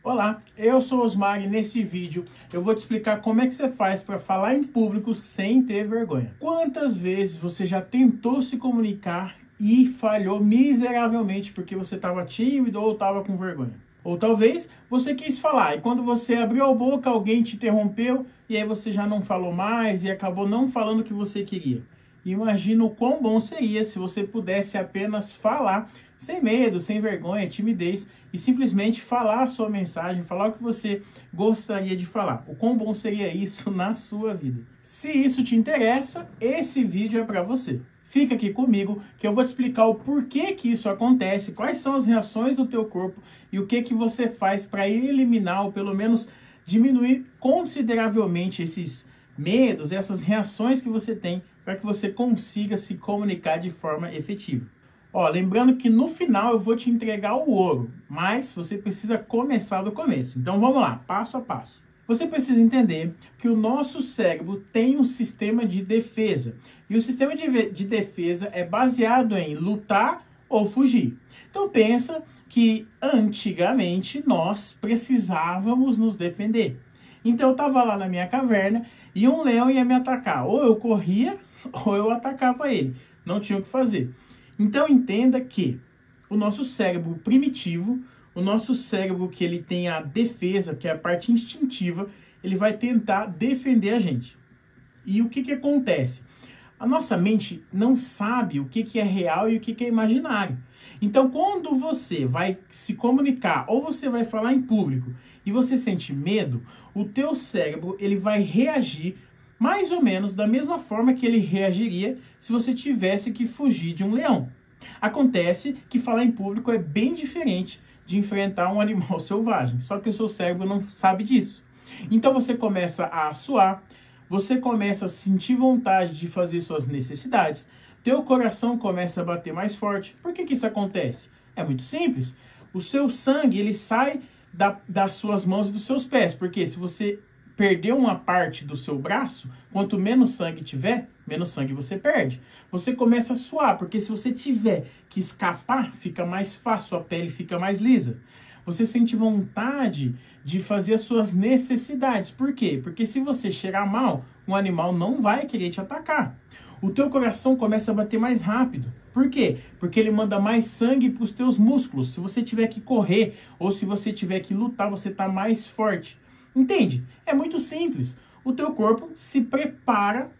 Olá, eu sou Osmar e nesse vídeo eu vou te explicar como é que você faz para falar em público sem ter vergonha. Quantas vezes você já tentou se comunicar e falhou miseravelmente porque você estava tímido ou estava com vergonha? Ou talvez você quis falar e quando você abriu a boca alguém te interrompeu e aí você já não falou mais e acabou não falando o que você queria. Imagina o quão bom seria se você pudesse apenas falar sem medo, sem vergonha, timidez e simplesmente falar a sua mensagem, falar o que você gostaria de falar. O quão bom seria isso na sua vida? Se isso te interessa, esse vídeo é para você. Fica aqui comigo que eu vou te explicar o porquê que isso acontece, quais são as reações do teu corpo e o que você faz para eliminar ou pelo menos diminuir consideravelmente esses medos, essas reações que você tem para que você consiga se comunicar de forma efetiva. Lembrando que no final eu vou te entregar o ouro, mas você precisa começar do começo. Então vamos lá, passo a passo. Você precisa entender que o nosso cérebro tem um sistema de defesa. E o sistema de defesa é baseado em lutar ou fugir. Então pensa que antigamente nós precisávamos nos defender. Então eu estava lá na minha caverna e um leão ia me atacar. Ou eu corria ou eu atacava ele. Não tinha o que fazer. Então entenda que o nosso cérebro primitivo, o nosso cérebro que ele tem a defesa, que é a parte instintiva, ele vai tentar defender a gente. E o que acontece? A nossa mente não sabe o que é real e o que é imaginário. Então, quando você vai se comunicar ou você vai falar em público e você sente medo, o teu cérebro ele vai reagir mais ou menos da mesma forma que ele reagiria se você tivesse que fugir de um leão. Acontece que falar em público é bem diferente de enfrentar um animal selvagem, só que o seu cérebro não sabe disso. Então você começa a suar, você começa a sentir vontade de fazer suas necessidades, teu coração começa a bater mais forte. Por que isso acontece? É muito simples. O seu sangue ele sai das suas mãos e dos seus pés, porque se você perder uma parte do seu braço, quanto menos sangue tiver, menos sangue você perde. Você começa a suar, porque se você tiver que escapar, fica mais fácil, a pele fica mais lisa. Você sente vontade de fazer as suas necessidades. Por quê? Porque se você cheirar mal, um animal não vai querer te atacar. O teu coração começa a bater mais rápido. Por quê? Porque ele manda mais sangue para os teus músculos. Se você tiver que correr ou se você tiver que lutar, você está mais forte. Entende? É muito simples. O teu corpo se prepara,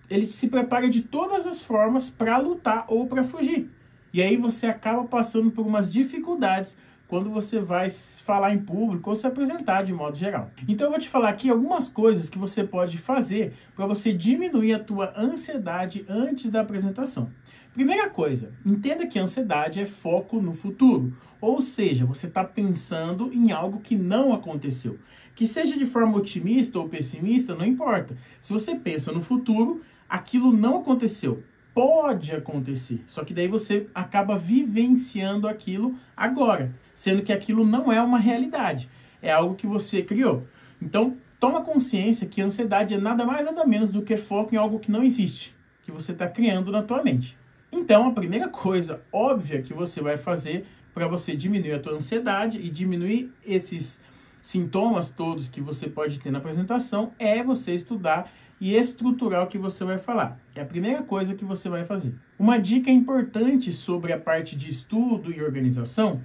ele se prepara de todas as formas para lutar ou para fugir. E aí você acaba passando por umas dificuldades quando você vai falar em público ou se apresentar de modo geral. Então eu vou te falar aqui algumas coisas que você pode fazer para você diminuir a tua ansiedade antes da apresentação. Primeira coisa, entenda que a ansiedade é foco no futuro. Ou seja, você está pensando em algo que não aconteceu. Que seja de forma otimista ou pessimista, não importa. Se você pensa no futuro, aquilo não aconteceu. Pode acontecer, só que daí você acaba vivenciando aquilo agora, sendo que aquilo não é uma realidade, é algo que você criou. Então, toma consciência que a ansiedade é nada mais nada menos do que foco em algo que não existe, que você está criando na tua mente. Então, a primeira coisa óbvia que você vai fazer para você diminuir a tua ansiedade e diminuir esses sintomas todos que você pode ter na apresentação é você estudar e estruturar o que você vai falar. É a primeira coisa que você vai fazer. Uma dica importante sobre a parte de estudo e organização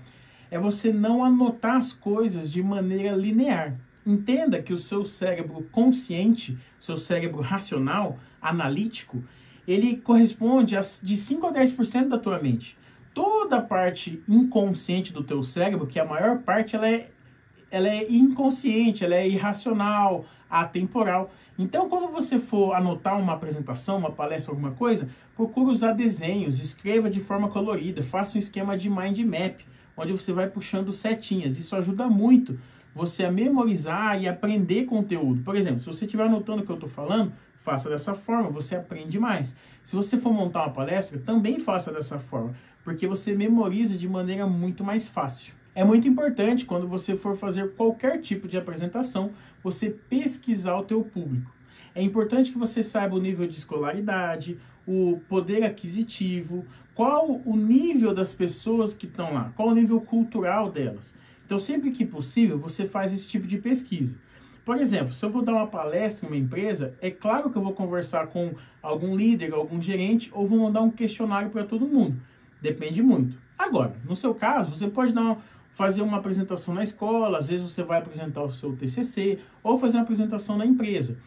é você não anotar as coisas de maneira linear. Entenda que o seu cérebro consciente, seu cérebro racional, analítico, ele corresponde a de 5 a 10% da tua mente. Toda a parte inconsciente do teu cérebro, que a maior parte ela é inconsciente, ela é irracional, atemporal. Então, quando você for anotar uma apresentação, uma palestra, alguma coisa, procure usar desenhos, escreva de forma colorida, faça um esquema de mind map, onde você vai puxando setinhas. Isso ajuda muito você a memorizar e aprender conteúdo. Por exemplo, se você estiver anotando o que eu estou falando, faça dessa forma, você aprende mais. Se você for montar uma palestra, também faça dessa forma, porque você memoriza de maneira muito mais fácil. É muito importante, quando você for fazer qualquer tipo de apresentação, você pesquisar o teu público. É importante que você saiba o nível de escolaridade, o poder aquisitivo, qual o nível das pessoas que estão lá, qual o nível cultural delas. Então, sempre que possível, você faz esse tipo de pesquisa. Por exemplo, se eu vou dar uma palestra em uma empresa, é claro que eu vou conversar com algum líder, algum gerente, ou vou mandar um questionário para todo mundo. Depende muito. Agora, no seu caso, você pode fazer uma apresentação na escola, às vezes você vai apresentar o seu TCC, ou fazer uma apresentação na empresa.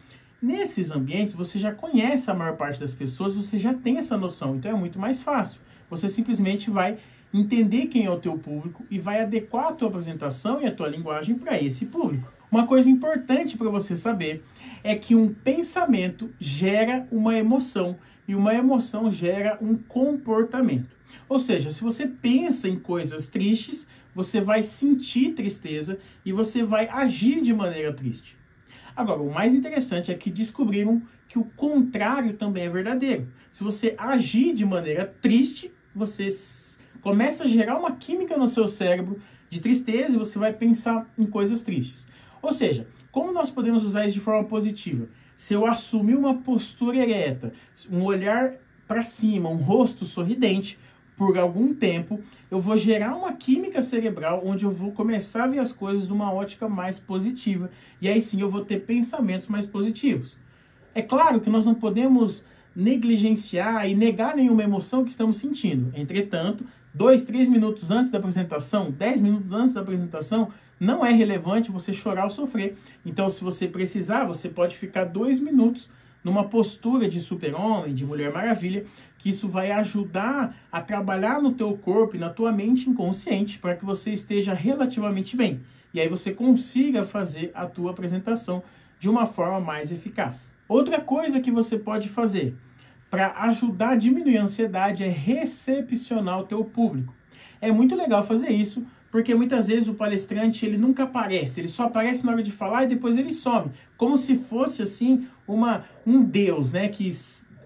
Nesses ambientes, você já conhece a maior parte das pessoas, você já tem essa noção, então é muito mais fácil. Você simplesmente vai entender quem é o teu público e vai adequar a tua apresentação e a tua linguagem para esse público. Uma coisa importante para você saber é que um pensamento gera uma emoção e uma emoção gera um comportamento. Ou seja, se você pensa em coisas tristes, você vai sentir tristeza e você vai agir de maneira triste. Agora, o mais interessante é que descobriram que o contrário também é verdadeiro. Se você agir de maneira triste, você começa a gerar uma química no seu cérebro de tristeza e você vai pensar em coisas tristes. Ou seja, como nós podemos usar isso de forma positiva? Se eu assumir uma postura ereta, um olhar para cima, um rosto sorridente, por algum tempo, eu vou gerar uma química cerebral onde eu vou começar a ver as coisas de uma ótica mais positiva. E aí sim eu vou ter pensamentos mais positivos. É claro que nós não podemos negligenciar e negar nenhuma emoção que estamos sentindo. Entretanto, 2, 3 minutos antes da apresentação, 10 minutos antes da apresentação, não é relevante você chorar ou sofrer. Então, se você precisar, você pode ficar 2 minutos numa postura de super-homem, de Mulher Maravilha, que isso vai ajudar a trabalhar no teu corpo e na tua mente inconsciente para que você esteja relativamente bem. E aí você consiga fazer a tua apresentação de uma forma mais eficaz. Outra coisa que você pode fazer para ajudar a diminuir a ansiedade é recepcionar o teu público. É muito legal fazer isso, porque muitas vezes o palestrante ele nunca aparece, ele só aparece na hora de falar e depois ele some, como se fosse assim um Deus, né, que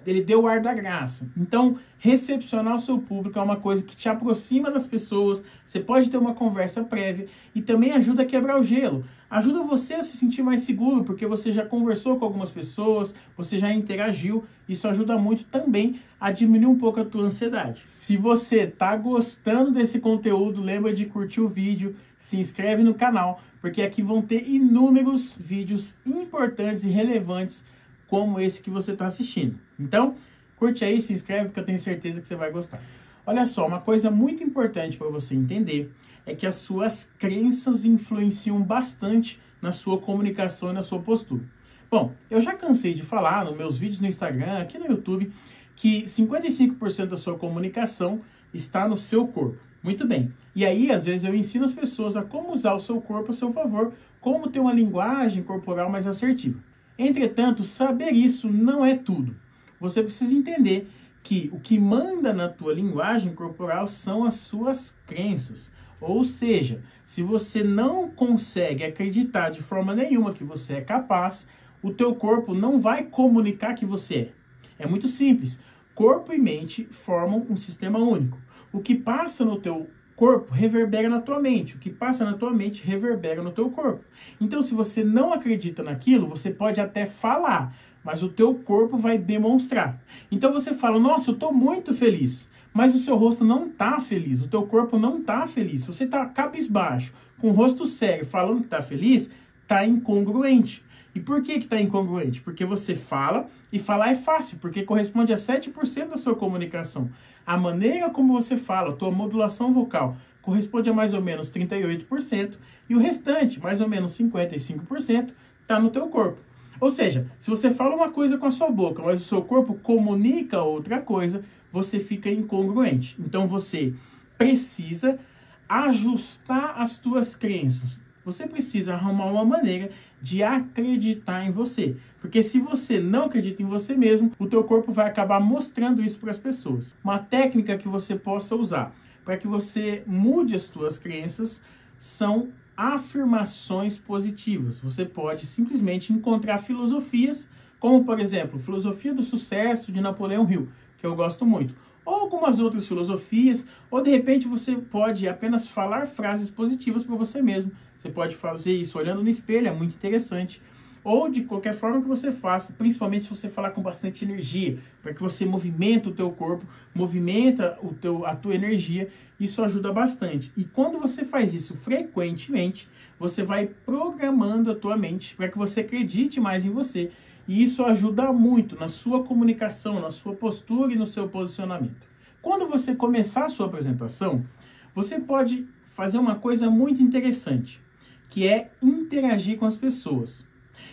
ele deu o ar da graça. Então, recepcionar o seu público é uma coisa que te aproxima das pessoas, você pode ter uma conversa prévia e também ajuda a quebrar o gelo. Ajuda você a se sentir mais seguro, porque você já conversou com algumas pessoas, você já interagiu, isso ajuda muito também a diminuir um pouco a tua ansiedade. Se você está gostando desse conteúdo, lembra de curtir o vídeo, se inscreve no canal, porque aqui vão ter inúmeros vídeos importantes e relevantes como esse que você está assistindo. Então, curte aí, se inscreve, porque eu tenho certeza que você vai gostar. Olha só, uma coisa muito importante para você entender é que as suas crenças influenciam bastante na sua comunicação e na sua postura. Bom, eu já cansei de falar nos meus vídeos no Instagram, aqui no YouTube, que 55% da sua comunicação está no seu corpo. Muito bem. E aí, às vezes, eu ensino as pessoas a como usar o seu corpo a seu favor, como ter uma linguagem corporal mais assertiva. Entretanto, saber isso não é tudo. Você precisa entender que o que manda na tua linguagem corporal são as suas crenças. Ou seja, se você não consegue acreditar de forma nenhuma que você é capaz, o teu corpo não vai comunicar que você é. É muito simples. Corpo e mente formam um sistema único. O que passa no teu corpo reverbera na tua mente. O que passa na tua mente reverbera no teu corpo. Então, se você não acredita naquilo, você pode até falar, mas o teu corpo vai demonstrar. Então, você fala, nossa, eu estou muito feliz. Mas o seu rosto não está feliz, o teu corpo não está feliz. Se você está cabisbaixo, com o rosto sério, falando que está feliz, está incongruente. E por que está incongruente? Porque você fala, e falar é fácil, porque corresponde a 7% da sua comunicação. A maneira como você fala, a tua modulação vocal, corresponde a mais ou menos 38%, e o restante, mais ou menos 55%, está no teu corpo. Ou seja, se você fala uma coisa com a sua boca, mas o seu corpo comunica outra coisa, você fica incongruente. Então você precisa ajustar as tuas crenças. Você precisa arrumar uma maneira de acreditar em você. Porque se você não acredita em você mesmo, o teu corpo vai acabar mostrando isso para as pessoas. Uma técnica que você possa usar para que você mude as tuas crenças são afirmações positivas. Você pode simplesmente encontrar filosofias, como por exemplo, filosofia do sucesso de Napoleão Hill, que eu gosto muito, ou algumas outras filosofias, ou de repente você pode apenas falar frases positivas para você mesmo. Você pode fazer isso olhando no espelho, é muito interessante. ou de qualquer forma que você faça, principalmente se você falar com bastante energia, para que você movimenta o teu corpo, movimenta a tua energia, isso ajuda bastante. E quando você faz isso frequentemente, você vai programando a tua mente para que você acredite mais em você, e isso ajuda muito na sua comunicação, na sua postura e no seu posicionamento. Quando você começar a sua apresentação, você pode fazer uma coisa muito interessante, que é interagir com as pessoas.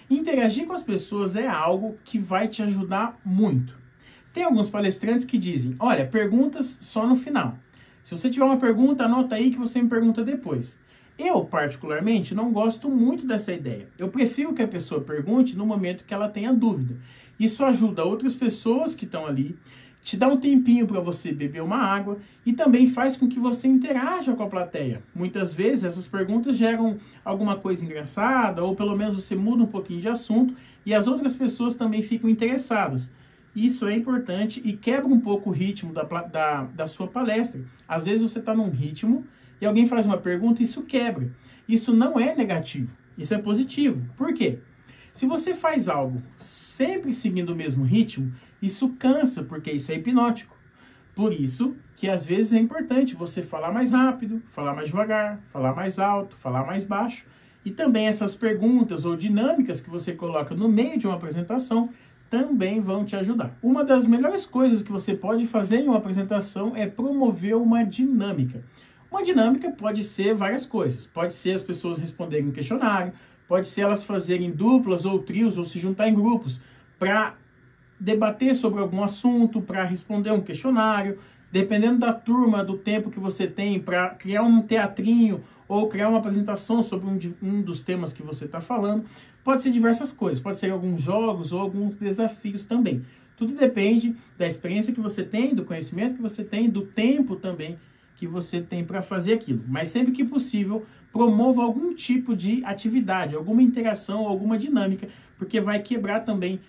Interagir com as pessoas é algo que vai te ajudar muito. Tem alguns palestrantes que dizem, olha, perguntas só no final. Se você tiver uma pergunta, anota aí que você me pergunta depois. Eu, particularmente, não gosto muito dessa ideia. Eu prefiro que a pessoa pergunte no momento que ela tenha dúvida. Isso ajuda outras pessoas que estão ali, te dá um tempinho para você beber uma água e também faz com que você interaja com a plateia. Muitas vezes essas perguntas geram alguma coisa engraçada ou pelo menos você muda um pouquinho de assunto e as outras pessoas também ficam interessadas. Isso é importante e quebra um pouco o ritmo da sua palestra. Às vezes você está num ritmo e alguém faz uma pergunta e isso quebra. Isso não é negativo, isso é positivo. Por quê? Se você faz algo sempre seguindo o mesmo ritmo, isso cansa, porque isso é hipnótico. Por isso que às vezes é importante você falar mais rápido, falar mais devagar, falar mais alto, falar mais baixo. E também essas perguntas ou dinâmicas que você coloca no meio de uma apresentação também vão te ajudar. Uma das melhores coisas que você pode fazer em uma apresentação é promover uma dinâmica. Uma dinâmica pode ser várias coisas. Pode ser as pessoas responderem um questionário, pode ser elas fazerem duplas ou trios ou se juntar em grupos para debater sobre algum assunto, para responder um questionário, dependendo da turma, do tempo que você tem para criar um teatrinho ou criar uma apresentação sobre um dos temas que você está falando. Pode ser diversas coisas, pode ser alguns jogos ou alguns desafios também. Tudo depende da experiência que você tem, do conhecimento que você tem, do tempo também que você tem para fazer aquilo. Mas sempre que possível, promova algum tipo de atividade, alguma interação, alguma dinâmica, porque vai quebrar também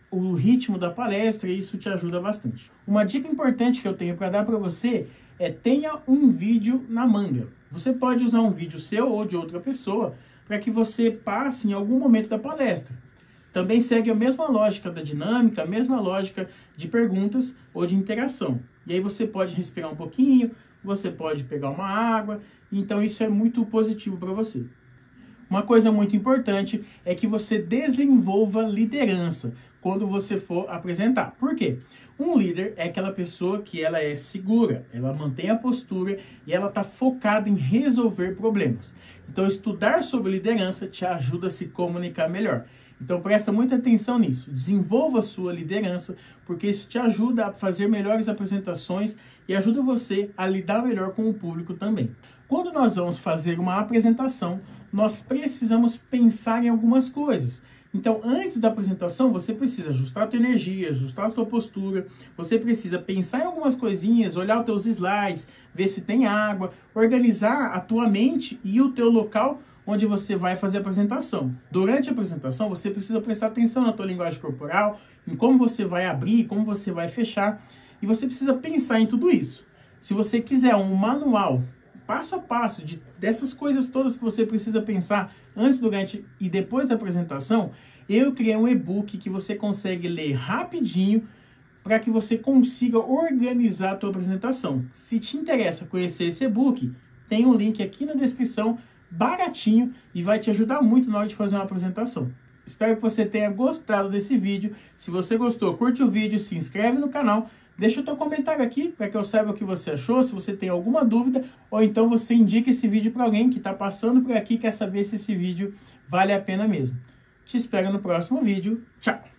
o ritmo da palestra e isso te ajuda bastante. Uma dica importante que eu tenho para dar para você é tenha um vídeo na manga. Você pode usar um vídeo seu ou de outra pessoa para que você passe em algum momento da palestra. Também segue a mesma lógica da dinâmica, a mesma lógica de perguntas ou de interação. E aí você pode respirar um pouquinho, você pode pegar uma água, então isso é muito positivo para você. Uma coisa muito importante é que você desenvolva liderança quando você for apresentar. Por quê? Um líder é aquela pessoa que ela é segura, ela mantém a postura e ela está focada em resolver problemas. Então, estudar sobre liderança te ajuda a se comunicar melhor. Então, presta muita atenção nisso. Desenvolva a sua liderança, porque isso te ajuda a fazer melhores apresentações e ajuda você a lidar melhor com o público também. Quando nós vamos fazer uma apresentação, nós precisamos pensar em algumas coisas. Então, antes da apresentação, você precisa ajustar a tua energia, ajustar a tua postura, você precisa pensar em algumas coisinhas, olhar os teus slides, ver se tem água, organizar a tua mente e o teu local onde você vai fazer a apresentação. Durante a apresentação, você precisa prestar atenção na tua linguagem corporal, em como você vai abrir, como você vai fechar, e você precisa pensar em tudo isso. Se você quiser um manual passo a passo dessas coisas todas que você precisa pensar antes, durante e depois da apresentação, eu criei um e-book que você consegue ler rapidinho para que você consiga organizar a tua apresentação. Se te interessa conhecer esse e-book, tem um link aqui na descrição, baratinho, e vai te ajudar muito na hora de fazer uma apresentação. Espero que você tenha gostado desse vídeo. Se você gostou, curte o vídeo, se inscreve no canal, deixa o teu comentário aqui para que eu saiba o que você achou, se você tem alguma dúvida, ou então você indica esse vídeo para alguém que está passando por aqui e quer saber se esse vídeo vale a pena mesmo. Te espero no próximo vídeo. Tchau!